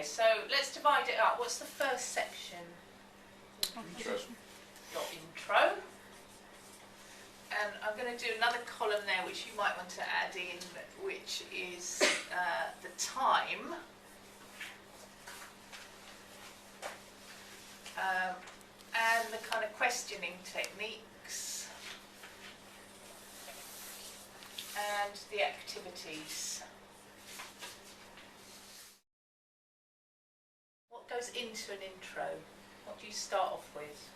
so let's divide it up. What's the first section? Intro. Your intro. And I'm going to do another column there which you might want to add in, which is the time. And the kind of questioning techniques and the activities. What goes into an intro? What do you start off with?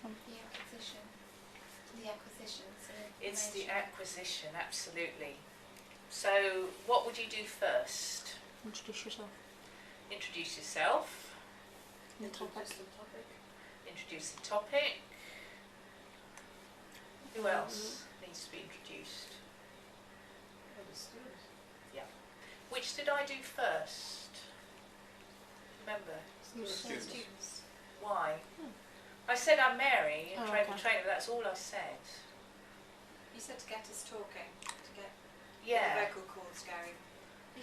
The acquisition. The acquisition. So It's the acquisition, absolutely. So what would you do first? Introduce yourself. Introduce yourself. The topic. Introduce the topic. Who else needs to be introduced? Yeah. Which did I do first? Remember? students. Why? I said I'm Mary and Oh, trained okay. trainer, that's all I said. You said to get us talking, to get Yeah. the vocal cords going.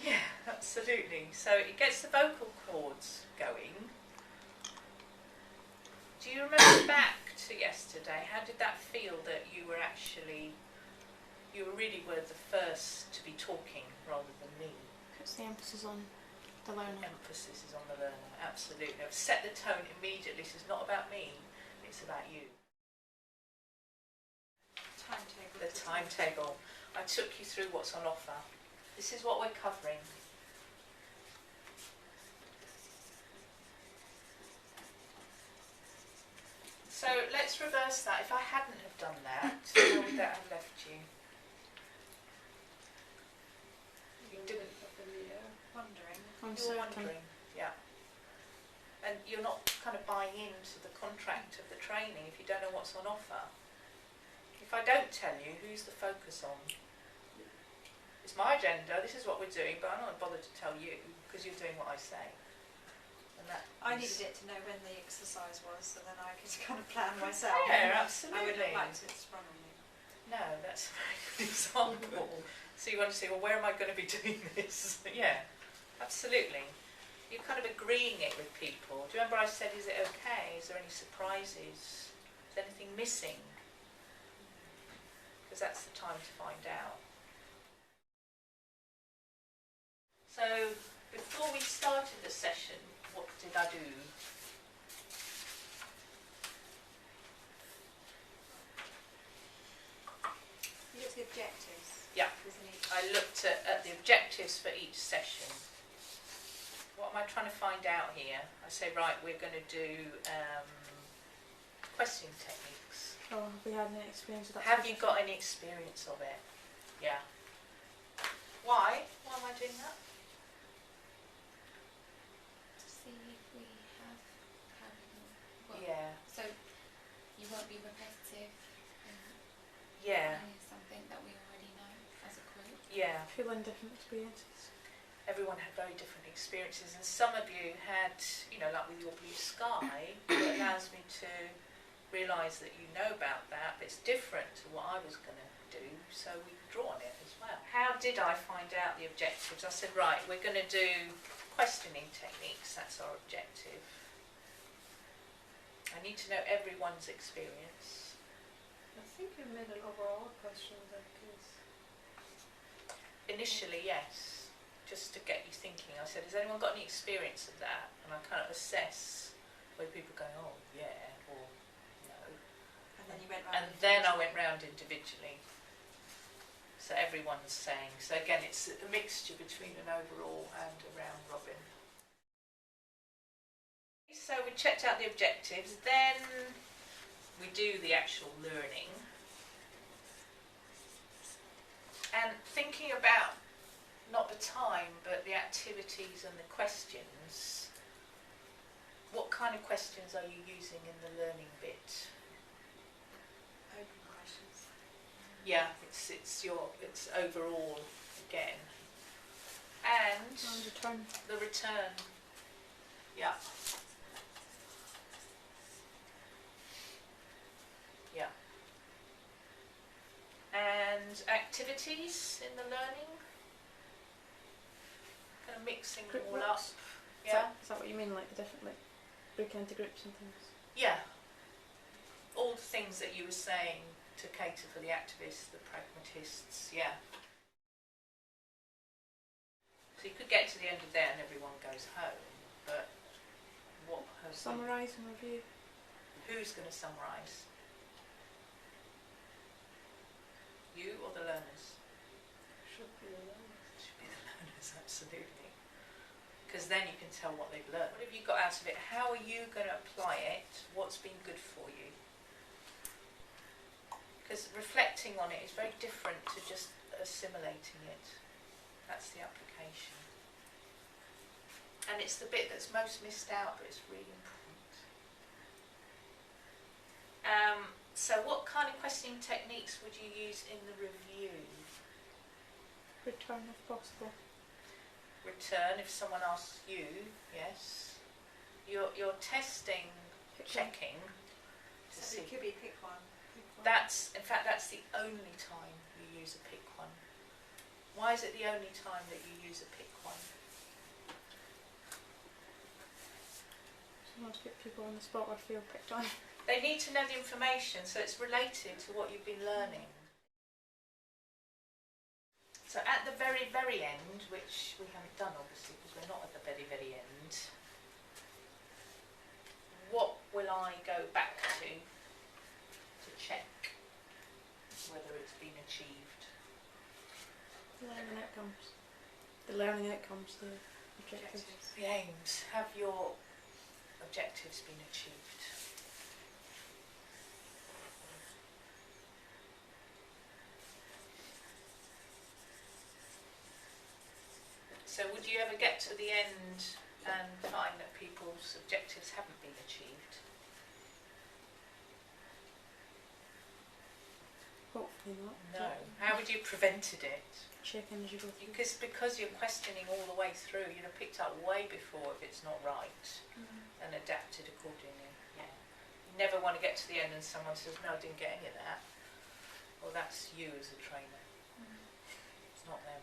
Yeah, absolutely. So it gets the vocal cords going. Do you remember back to yesterday? How did that feel that you really were the first to be talking rather than me? Puts the emphasis on the learner. Emphasis is on the learner, absolutely. I've set the tone immediately. This is not about me, it's about you. Timetable. The timetable. I took you through what's on offer. This is what we're covering. So let's reverse that. If I hadn't have done that, where would that have left you? You didn't. Wondering. You're Uncertain. wondering, yeah. And you're not kind of buying into the contract of the training if you don't know what's on offer. If I don't tell you, who's the focus on? It's my agenda, this is what we're doing, but I'm not bothered to tell you because you're doing what I say. And that I is- needed it to know when the exercise was, so then I could kind of plan myself. Yeah, I absolutely. wouldn't have liked it sprung on me. No, that's a very good example. So you want to say, well, where am I going to be doing this? Yeah, absolutely. You're kind of agreeing it with people. Do you remember I said, is it okay? Is there any surprises? Is anything missing? Because that's the time to find out. So before we started the session, what did I do? You looked at the objectives. Yeah. Isn't it? I looked at the objectives for each session. What am I trying to find out here? I say, right, we're going to do questioning techniques. Oh, have we had any experience of that? Have you got any experience of it? Yeah. Why? Why am I doing that? To see if we have had any. Well, Yeah. So you won't be repetitive in Yeah. something that we already know as a group. Yeah. Feeling different experiences. Everyone had very different experiences, and some of you had, like with your blue sky, it allows me to realise that you know about that, but it's different to what I was going to do, so we draw on it as well. How did I find out the objectives? I said, right, we're going to do questioning techniques, that's our objective. I need to know everyone's experience. I think you made an overall question that is. Initially, yes, just to get you thinking. I said, has anyone got any experience of that? And I kind of assess where people go, oh, yeah, or no. And then you went round. And then I went round individually. So everyone's saying. So again, it's a mixture between an overall and a round robin. So we checked out the objectives. Then we do the actual learning. And thinking about not the time, but the activities and the questions. What kind of questions are you using in the learning bit? Open questions. Yeah, it's overall again. And And return. the return. Yeah. Yeah. And activities in the learning. Kind of mixing them all up. Yeah? Is that what you mean, like the different, like, break into groups and things? Yeah. All the things that you were saying to cater for the activists, the pragmatists, yeah. So you could get to the end of there and everyone goes home, but what has... Summarise and review. Who's going to summarise? You or the learners? Should be the learners. Should be the learners, absolutely. Because then you can tell what they've learned. What have you got out of it? How are you going to apply it? What's been good for you? Because reflecting on it is very different to just assimilating it. That's the application. And it's the bit that's most missed out, but it's really important. So what kind of questioning techniques would you use in the review? Return if possible. Return if someone asks you, yes. You're testing, checking to So see. it could be pick one. That's, in fact, that's the only time you use a pick one. Why is it the only time that you use a pick one? Sometimes put people on the spot or feel picked on. They need to know the information, so it's related to what you've been learning. So at the very, very end, which we haven't done obviously because we're not at the very, very end, what will I go back to check whether it's been achieved? Learning outcomes. The learning outcomes, the objectives. The aims. Have your objectives been achieved? So would you ever get to the end and find that people's objectives haven't been achieved? Hopefully not. No. How would you have prevented it? Checking as you go through. Because you're questioning all the way through, you'd have picked up way before if it's not right and adapted accordingly. Yeah. You never want to get to the end and someone says, no, I didn't get any of that. Well, that's you as a trainer. It's not them.